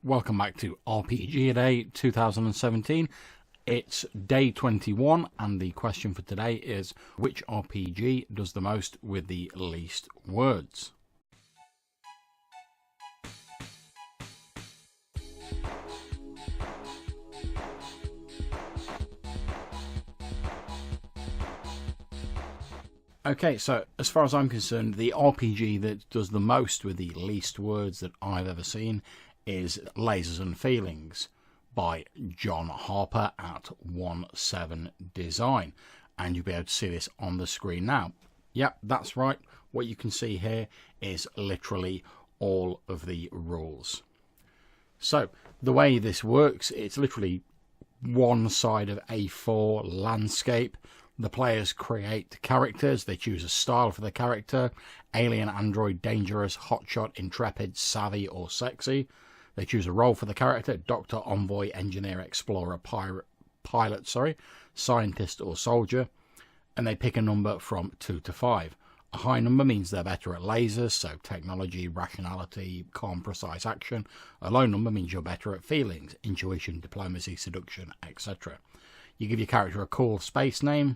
Welcome back to RPGADay 2017. It's day 21 and the question for today is, which RPG does the most with the least words? Okay, so as far as I'm concerned, the RPG that does the most with the least words that I've ever seen is Lasers and Feelings by John Harper at 17 Design. And you'll be able to see this on the screen now. Yep, that's right. What you can see here is literally all of the rules. So the way this works, it's literally one side of A4 landscape. The players create characters, they choose a style for the character, alien, android, dangerous, hotshot, intrepid, savvy or sexy. They choose a role for the character, doctor, envoy, engineer, explorer, pilot, scientist or soldier. And they pick a number from 2 to 5. A high number means they're better at lasers, so technology, rationality, calm, precise action. A low number means you're better at feelings, intuition, diplomacy, seduction, etc. You give your character a cool space name.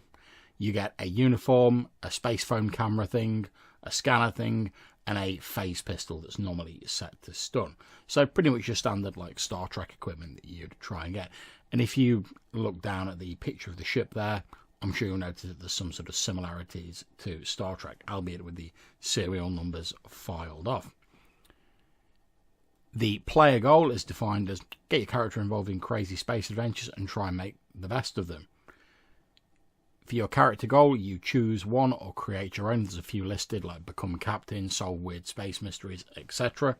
You get a uniform, a space phone camera thing, a scanner thing, and a phase pistol that's normally set to stun. So pretty much your standard like Star Trek equipment that you'd try and get. And if you look down at the picture of the ship there, I'm sure you'll notice that there's some sort of similarities to Star Trek, albeit with the serial numbers filed off. The player goal is defined as get your character involved in crazy space adventures and try and make the best of them. For your character goal, you choose one or create your own. There's a few listed, like become captain, solve weird space mysteries, etc.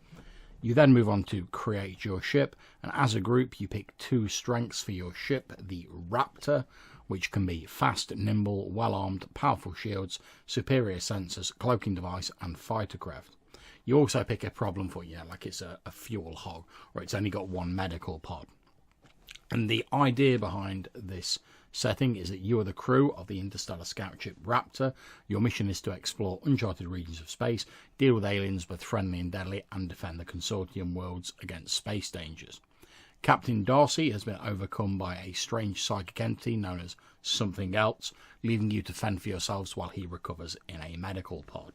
You then move on to create your ship, and as a group you pick 2 strengths for your ship. The Raptor, which can be fast, nimble, well-armed, powerful shields, superior sensors, cloaking device, and fighter craft. You also pick a problem for you, like it's a fuel hog, or it's only got 1 medical pod. And the idea behind this setting is that you are the crew of the interstellar scout ship Raptor. Your mission is to explore uncharted regions of space, deal with aliens both friendly and deadly, and defend the consortium worlds against space dangers. Captain Darcy has been overcome by a strange psychic entity known as something else, leaving you to fend for yourselves while he recovers in a medical pod.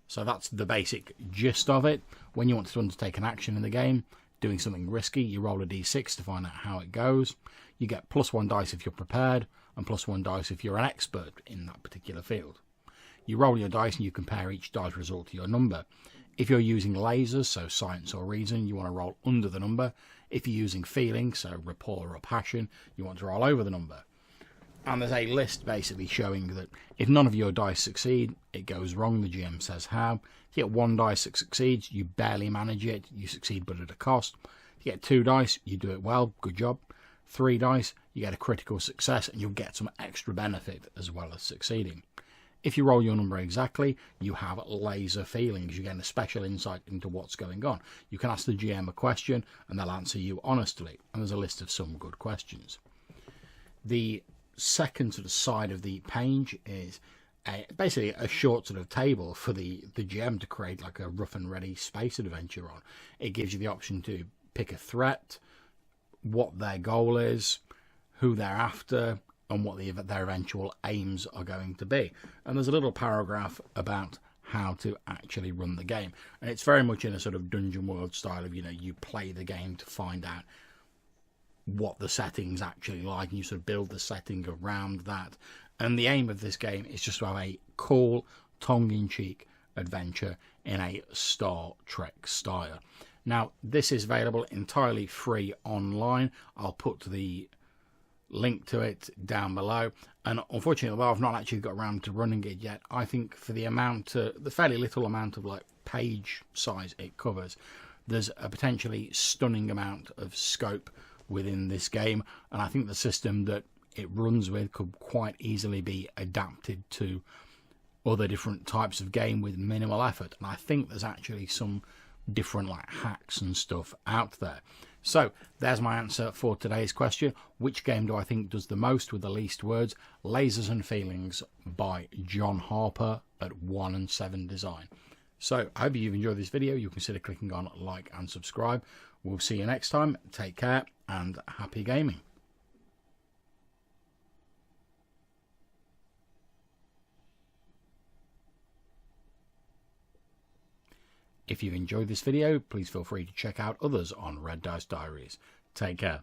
So that's the basic gist of it. When you want to undertake an action in the game, doing something risky, you roll a d6 to find out how it goes. You get +1 dice if you're prepared, and +1 dice if you're an expert in that particular field. You roll your dice and you compare each dice result to your number. If you're using lasers, so science or reason, you want to roll under the number. If you're using feeling, so rapport or passion, you want to roll over the number. And there's a list basically showing that if none of your dice succeed, it goes wrong. The GM says how. If you get 1 dice that succeeds, you barely manage it. You succeed but at a cost. If you get 2 dice, you do it well. Good job. 3 dice, you get a critical success and you'll get some extra benefit as well as succeeding. If you roll your number exactly, you have laser feelings. You get a special insight into what's going on. You can ask the GM a question and they'll answer you honestly. And there's a list of some good questions. The second sort of side of the page is basically a short sort of table for the GM to create like a rough and ready space adventure on. It gives you the option to pick a threat, what their goal is, who they're after, and what their eventual aims are going to be. And there's a little paragraph about how to actually run the game. And it's very much in a sort of dungeon world style of, you play the game to find out what the setting's actually like, and you sort of build the setting around that. And the aim of this game is just to have a cool, tongue-in-cheek adventure in a Star Trek style. Now, this is available entirely free online. I'll put the link to it down below. And unfortunately, I've not actually got around to running it yet. I think for the fairly little amount of page size it covers, there's a potentially stunning amount of scope within this game. And I think the system that it runs with could quite easily be adapted to other different types of game with minimal effort. And I think there's actually some different hacks and stuff out there. So there's my answer for today's question. Which game do I think does the most with the least words? Lasers and Feelings by John Harper at 17 Design. So I hope you've enjoyed this video. You'll consider clicking on like and subscribe. We'll see you next time. Take care and happy gaming. If you've enjoyed this video, please feel free to check out others on Red Dice Diaries. Take care.